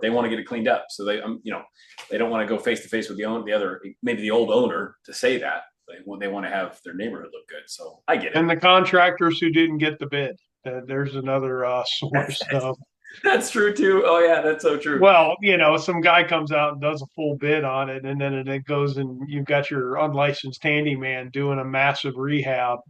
They want to get it cleaned up. So they don't want to go face to face with maybe the old owner to say that. They want to have their neighborhood look good. So I get it. And the contractors who didn't get the bid. There's another That's, source that's, of, that's true too. Oh yeah, that's so true. well, some guy comes out and does a full bid on it, and then it goes and you've got your unlicensed handyman doing a massive rehab.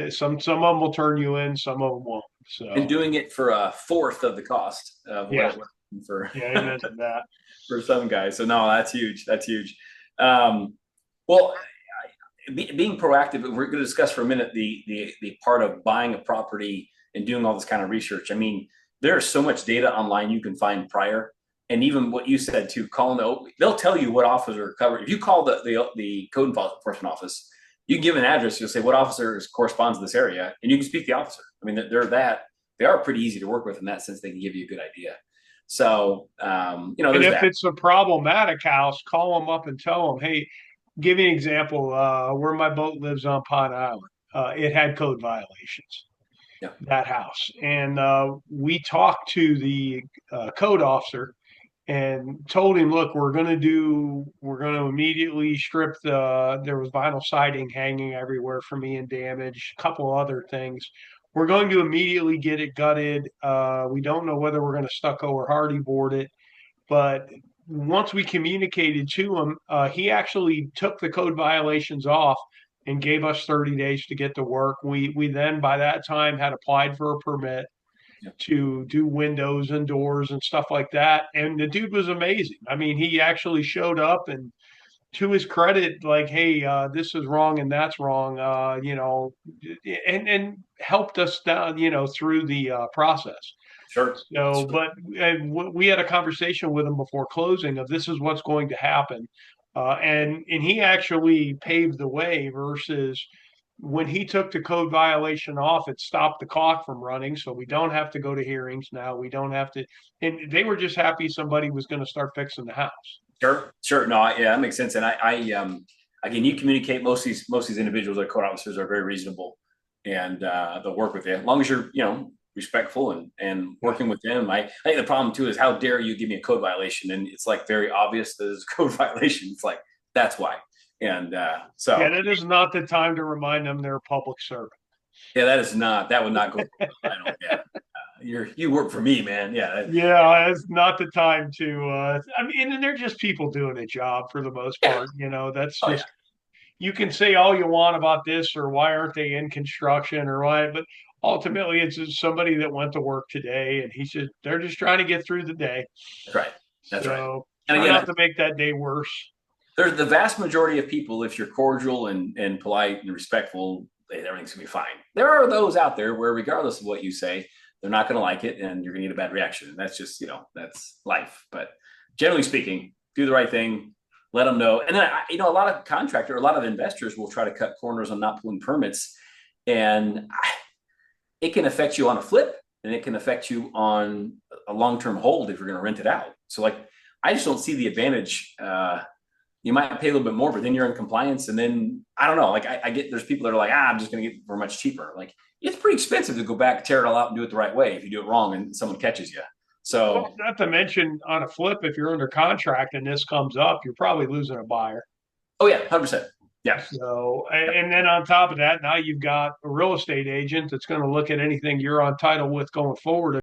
Some of them will turn you in, some of them won't. And So doing it for a fourth of the cost of what yeah, it was for yeah, amen to that. for some guys. So no, that's huge. That's huge. Um, well, being proactive, we're going to discuss for a minute the part of buying a property and doing all this kind of research. I mean, there's so much data online you can find prior, and even what you said too. They'll tell you what officers are covered. If you call the code enforcement office, you can give an address. You'll say what officers corresponds to this area, and you can speak to the officer. I mean, they are pretty easy to work with in that sense. They can give you a good idea. So And there's if that. it's a problematic house, call them up and tell them, hey, give me an example. Where my boat lives on Pine Island, it had code violations, Yeah, that house. And we talked to the code officer and told him, look, we're going to immediately strip there was vinyl siding hanging everywhere from me and damage, a couple other things. We're going to immediately get it gutted. We don't know whether we're going to stucco or hardy board it, but once we communicated to him, he actually took the code violations off and gave us 30 days to get to work. We then by that time had applied for a permit yeah, to do windows and doors and stuff like that. And the dude was amazing. I mean, he actually showed up and to his credit, like, hey, this is wrong and that's wrong, and helped us down, through the process. sure. So, Sure. but we had a conversation with him before closing of this is what's going to happen, and he actually paved the way versus when he took the code violation off, it stopped the clock from running. So we don't have to go to hearings now. We don't have to, and they were just happy somebody was going to start fixing the house. Sure, sure. No, yeah, that makes sense. And again, you communicate. Most of these individuals, like code officers, are very reasonable, and they'll work with you as long as you're, respectful and Yeah. working with them. I think the problem too is how dare you give me a code violation, and it's like very obvious that it's a code violation. It's like that's why, and Yeah, so that is not the time to remind them they're a public servant. yeah, that would not go. I don't. Yeah, you work for me, man. Yeah, yeah, Yeah, it's not the time to. I mean, and they're just people doing a job for the most yeah. part. That's Oh yeah, just you can say all you want about this or why aren't they in construction or why, but ultimately it's just somebody that went to work today and they're just trying to get through the day. that's right. That's right. So And try not again, to make that day worse. there's the vast majority of people, if you're cordial and polite and respectful, everything's gonna be fine. There are those out there where, regardless of what you say, they're not gonna like it, and you're gonna get a bad reaction. And that's just, that's life. But generally speaking, do the right thing, let them know. And then, a lot of a lot of investors will try to cut corners on not pulling permits, and it can affect you on a flip, and it can affect you on a long-term hold if you're going to rent it out. So, like, I just don't see the advantage. You might pay a little bit more, but then you're in compliance. And then I don't know. Like I get there's people that are like, I'm just going to get it for much cheaper. Like it's pretty expensive to go back, tear it all out, and do it the right way if you do it wrong and someone catches you. Well, So not to mention on a flip, if you're under contract and this comes up, you're probably losing a buyer. oh yeah, 100%. Yeah. So, and then on top of that, now you've got a real estate agent that's going to look at anything you're on title with going forward